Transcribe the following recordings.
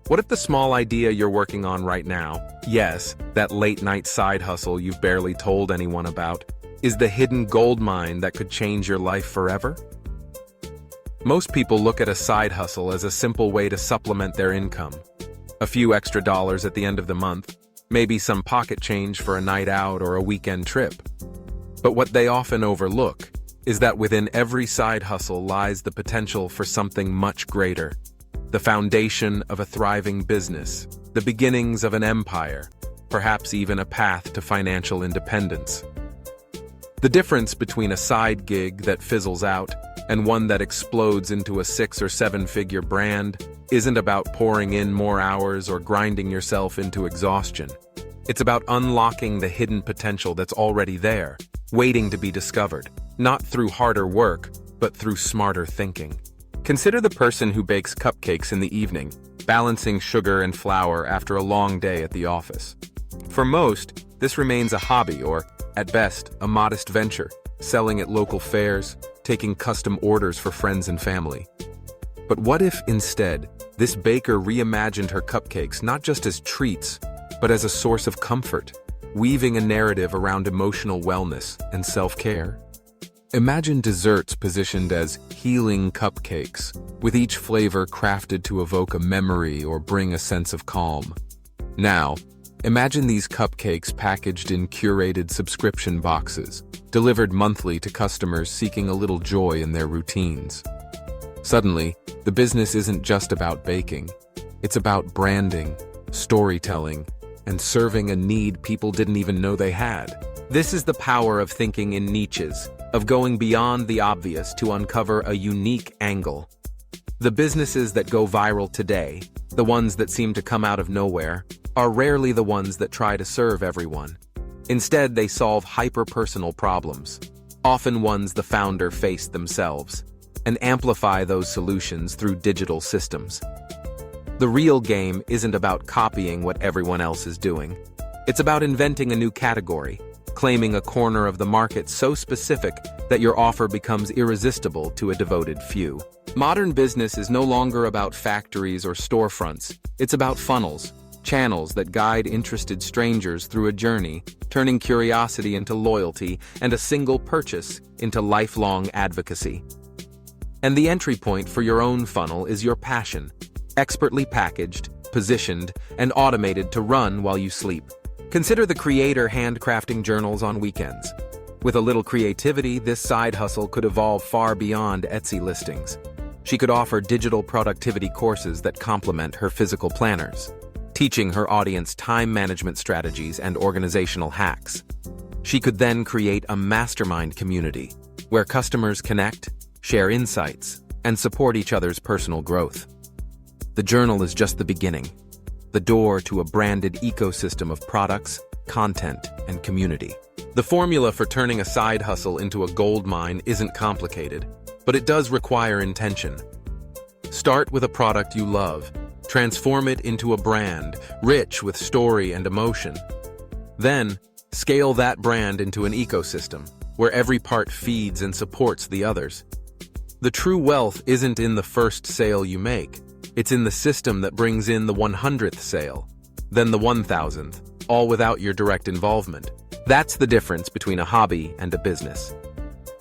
What if the small idea you're working on right now, yes, that late-night side hustle you've barely told anyone about, is the hidden gold mine that could change your life forever? Most people look at a side hustle as a simple way to supplement their income. A few extra dollars at the end of the month, maybe some pocket change for a night out or a weekend trip. But what they often overlook is that within every side hustle lies the potential for something much greater. The foundation of a thriving business, the beginnings of an empire, perhaps even a path to financial independence. The difference between a side gig that fizzles out and one that explodes into a 6- or 7-figure brand isn't about pouring in more hours or grinding yourself into exhaustion. It's about unlocking the hidden potential that's already there, waiting to be discovered, not through harder work, but through smarter thinking. Consider the person who bakes cupcakes in the evening, balancing sugar and flour after a long day at the office. For most, this remains a hobby or, at best, a modest venture, selling at local fairs, taking custom orders for friends and family. But what if, instead, this baker reimagined her cupcakes not just as treats, but as a source of comfort, weaving a narrative around emotional wellness and self-care? Imagine desserts positioned as healing cupcakes, with each flavor crafted to evoke a memory or bring a sense of calm. Now, imagine these cupcakes packaged in curated subscription boxes, delivered monthly to customers seeking a little joy in their routines. Suddenly, the business isn't just about baking. It's about branding, storytelling, and serving a need people didn't even know they had. This is the power of thinking in niches, of going beyond the obvious to uncover a unique angle. The businesses that go viral today, the ones that seem to come out of nowhere, are rarely the ones that try to serve everyone. Instead, they solve hyper-personal problems, often ones the founder faced themselves, and amplify those solutions through digital systems. The real game isn't about copying what everyone else is doing. It's about inventing a new category, claiming a corner of the market so specific that your offer becomes irresistible to a devoted few. Modern business is no longer about factories or storefronts. It's about funnels, channels that guide interested strangers through a journey, turning curiosity into loyalty and a single purchase into lifelong advocacy. And the entry point for your own funnel is your passion, expertly packaged, positioned, and automated to run while you sleep. Consider the creator handcrafting journals on weekends. With a little creativity, this side hustle could evolve far beyond Etsy listings. She could offer digital productivity courses that complement her physical planners, teaching her audience time management strategies and organizational hacks. She could then create a mastermind community where customers connect, share insights, and support each other's personal growth. The journal is just the beginning, the door to a branded ecosystem of products, content, and community. The formula for turning a side hustle into a gold mine isn't complicated, but it does require intention. Start with a product you love, transform it into a brand, rich with story and emotion. Then, scale that brand into an ecosystem, where every part feeds and supports the others. The true wealth isn't in the first sale you make. It's in the system that brings in the 100th sale, then the 1000th, all without your direct involvement. That's the difference between a hobby and a business.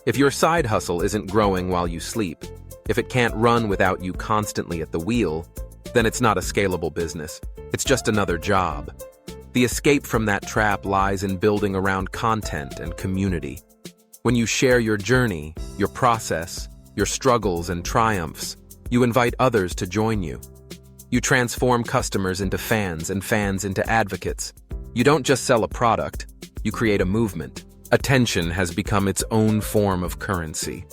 If your side hustle isn't growing while you sleep, if it can't run without you constantly at the wheel, then it's not a scalable business. It's just another job. The escape from that trap lies in building around content and community. When you share your journey, your process, your struggles and triumphs, you invite others to join you. You transform customers into fans and fans into advocates. You don't just sell a product, you create a movement. Attention has become its own form of currency.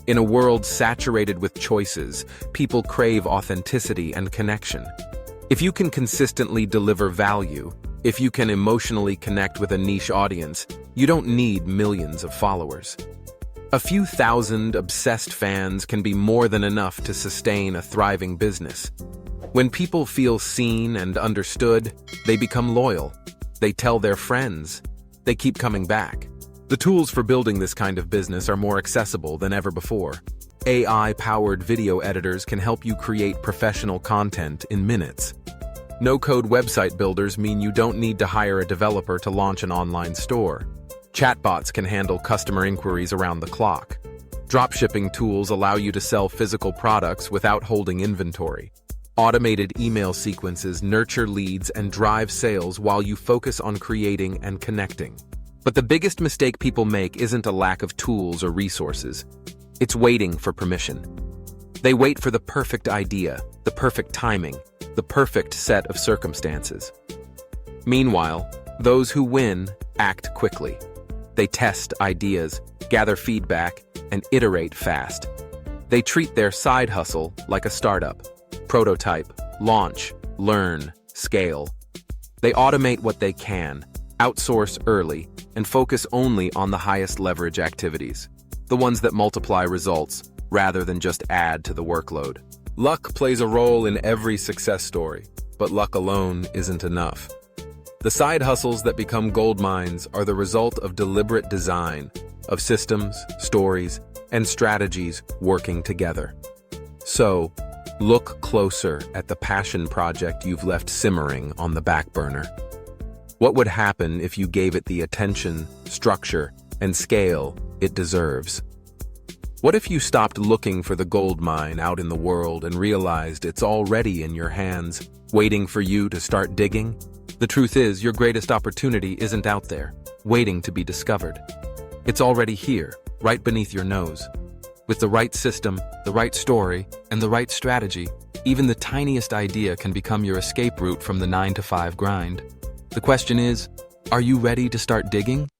In a world saturated with choices, people crave authenticity and connection. If you can consistently deliver value, if you can emotionally connect with a niche audience, you don't need millions of followers. A few thousand obsessed fans can be more than enough to sustain a thriving business. When people feel seen and understood, they become loyal. They tell their friends. They keep coming back. The tools for building this kind of business are more accessible than ever before. AI-powered video editors can help you create professional content in minutes. No-code website builders mean you don't need to hire a developer to launch an online store. Chatbots can handle customer inquiries around the clock. Dropshipping tools allow you to sell physical products without holding inventory. Automated email sequences nurture leads and drive sales while you focus on creating and connecting. But the biggest mistake people make isn't a lack of tools or resources. It's waiting for permission. They wait for the perfect idea, the perfect timing, the perfect set of circumstances. Meanwhile, those who win act quickly. They test ideas, gather feedback, and iterate fast. They treat their side hustle like a startup. Prototype, launch, learn, scale. They automate what they can, outsource early, and focus only on the highest leverage activities, the ones that multiply results rather than just add to the workload. Luck plays a role in every success story, but luck alone isn't enough. The side hustles that become gold mines are the result of deliberate design, of systems, stories, and strategies working together. So, look closer at the passion project you've left simmering on the back burner. What would happen if you gave it the attention, structure, and scale it deserves? What if you stopped looking for the gold mine out in the world and realized it's already in your hands, waiting for you to start digging? The truth is, your greatest opportunity isn't out there, waiting to be discovered. It's already here, right beneath your nose. With the right system, the right story, and the right strategy, even the tiniest idea can become your escape route from the 9-to-5 grind. The question is, are you ready to start digging?